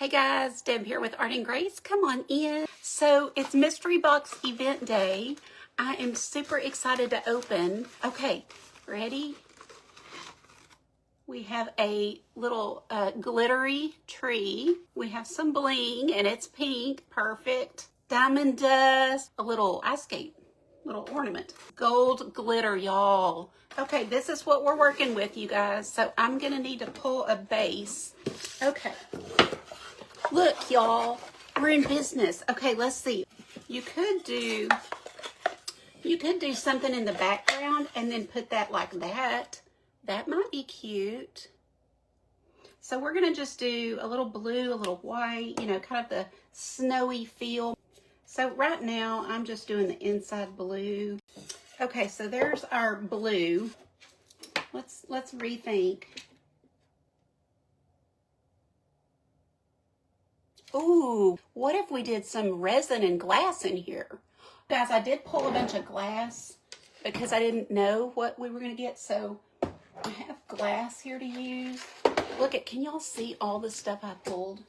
Hey guys, Deb here with Art and Grace. Come on in. So it's Mystery Box event day. I am super excited to open. Okay, ready? We have a little glittery tree. We have some bling and it's pink. Perfect. Diamond dust. A little ice skate. Little ornament. Gold glitter, y'all. Okay, this is what we're working with, you guys. So I'm going to need to pull a base. Okay. Look, y'all. We're in business. Okay, let's see. You could do something in the background and then put that like that. That might be cute. So we're going to just do a little blue, a little white, you know, kind of the snowy feel. So right now I'm just doing the inside blue. Okay, so there's our blue. Let's rethink. Ooh, what if we did some resin and glass in here? Guys, I did pull a bunch of glass because I didn't know what we were going to get. So I have glass here to use. Look at, can y'all see all the stuff I pulled?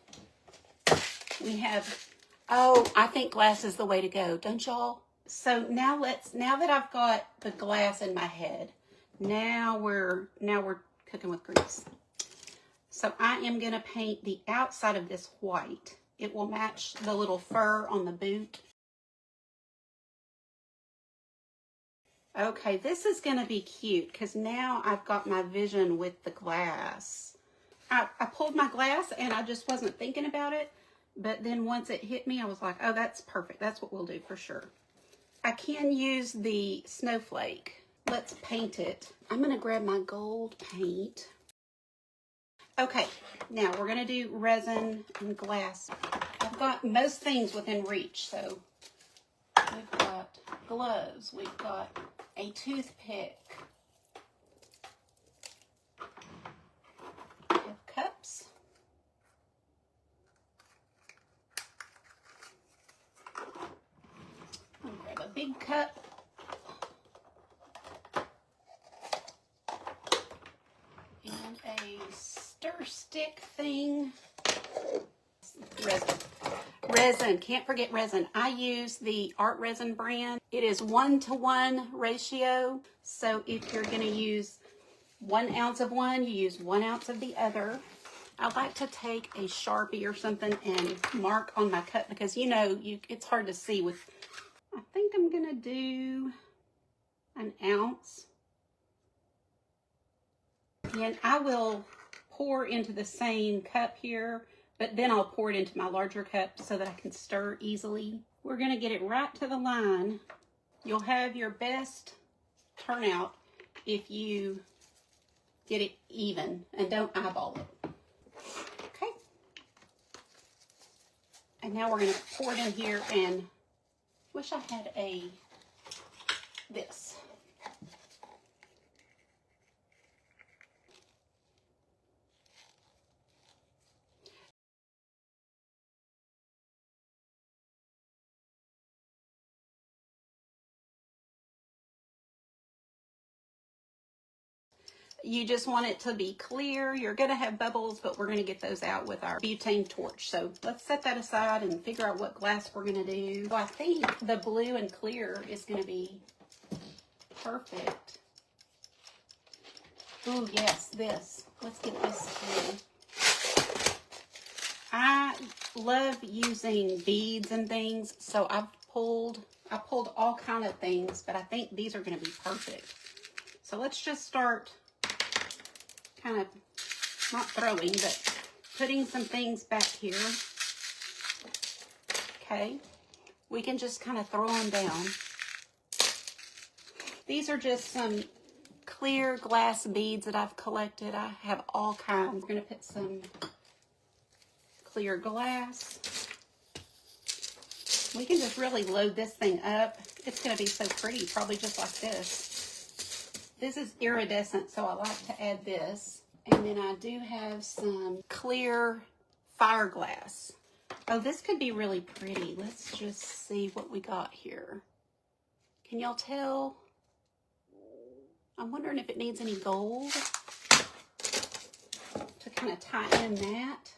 We have, oh, I think glass is the way to go, don't y'all? So now that I've got the glass in my head, now we're cooking with grease. So I am going to paint the outside of this white. It will match the little fur on the boot. Okay, this is going to be cute because now I've got my vision with the glass. I pulled my glass and I just wasn't thinking about it. But then once it hit me, I was like, oh, that's perfect. That's what we'll do for sure. I can use the snowflake. Let's paint it. I'm going to grab my gold paint. Okay, now we're going to do resin and glass. I've got most things within reach. So we've got gloves. We've got a toothpick. We have cups. I'll grab a big cup. And a stir stick thing. Resin, can't forget resin. I use the Art Resin brand. It is 1-to-1 ratio. So if you're going to use 1 ounce of one, you use 1 ounce of the other. I like to take a Sharpie or something and mark on my cup because you know it's hard to see with. I think I'm going to do 1 ounce. And I will pour into the same cup here, but then I'll pour it into my larger cup so that I can stir easily. We're going to get it right to the line. You'll have your best turnout if you get it even and don't eyeball it. Okay. And now we're going to pour it in here and wish I had this. You just want it to be clear. You're going to have bubbles, but we're going to get those out with our butane torch. So let's set that aside and figure out what glass we're going to do. So I think the blue and clear is going to be perfect. Oh, yes, this. Let's get this through. I love using beads and things, so I pulled all kind of things, but I think these are going to be perfect. So let's just start kind of not throwing, but putting some things back here. Okay, we can just kind of throw them down. These are just some clear glass beads that I've collected. I have all kinds. We're going to put some clear glass. We can just really load this thing up. It's going to be so pretty, probably just like this. This is iridescent, so I like to add this. And then I do have some clear fire glass. Oh, this could be really pretty. Let's just see what we got here. Can y'all tell? I'm wondering if it needs any gold to kind of tie in that.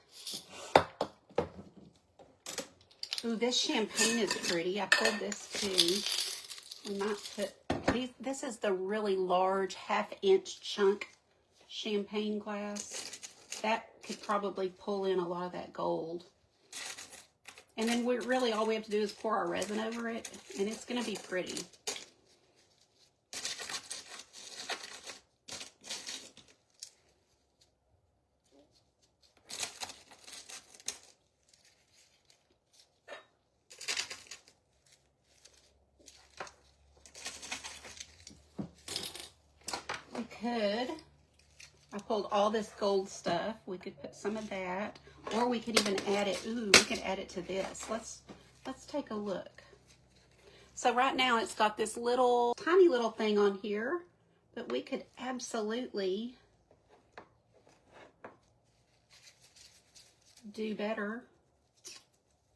Ooh, this champagne is pretty. I pulled this too. We might put these. This is the really large 1/2 inch chunk champagne glass. That could probably pull in a lot of that gold. And then really all we have to do is pour our resin over it, and it's going to be pretty. I pulled all this gold stuff. We could put some of that, or we could even add it. Ooh, we could add it to this. Let's take a look. So right now it's got this little, tiny little thing on here, but we could absolutely do better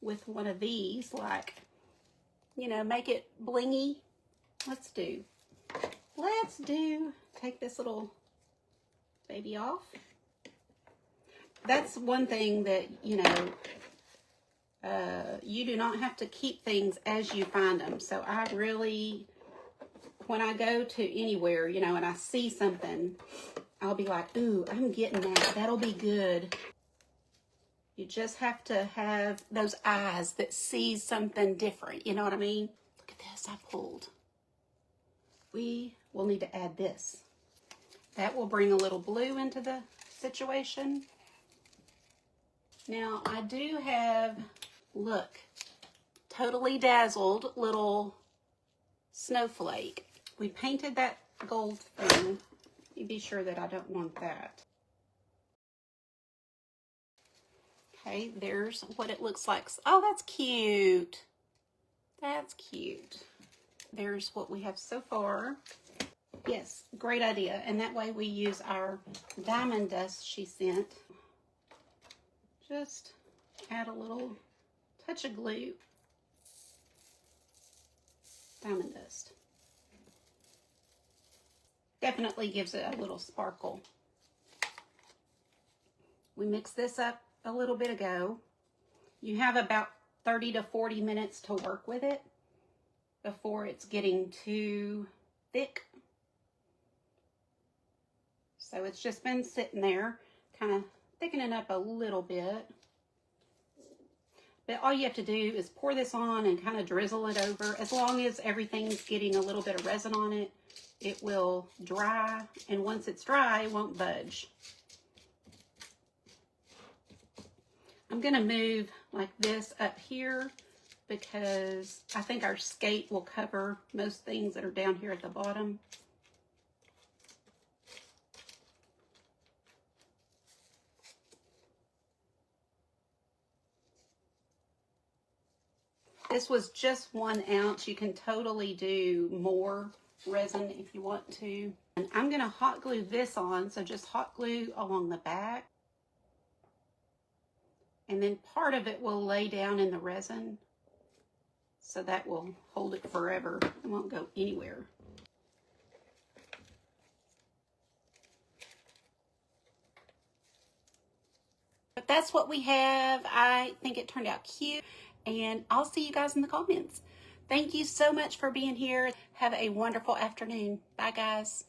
with one of these, like, you know, make it blingy. Take this little baby off. That's one thing that, you know, you do not have to keep things as you find them. So I really, when I go to anywhere, you know, and I see something, I'll be like, ooh, I'm getting that. That'll be good. You just have to have those eyes that see something different. You know what I mean? Look at this I pulled. We will need to add this. That will bring a little blue into the situation. Now, I do have, look, totally dazzled little snowflake. We painted that gold thing. You be sure that I don't want that. Okay, there's what it looks like. Oh, that's cute. That's cute. There's what we have so far. Yes, great idea. And that way we use our diamond dust she sent. Just add a little touch of glue. Diamond dust. Definitely gives it a little sparkle. We mixed this up a little bit ago. You have about 30 to 40 minutes to work with it before it's getting too thick. So it's just been sitting there, kind of thickening up a little bit. But all you have to do is pour this on and kind of drizzle it over. As long as everything's getting a little bit of resin on it, it will dry. And once it's dry, it won't budge. I'm going to move like this up here because I think our skate will cover most things that are down here at the bottom. This was just 1 ounce. You can totally do more resin if you want to. And I'm going to hot glue this on, so just hot glue along the back. And then part of it will lay down in the resin, so that will hold it forever. It won't go anywhere. But that's what we have. I think it turned out cute. And I'll see you guys in the comments. Thank you so much for being here. Have a wonderful afternoon. Bye, guys.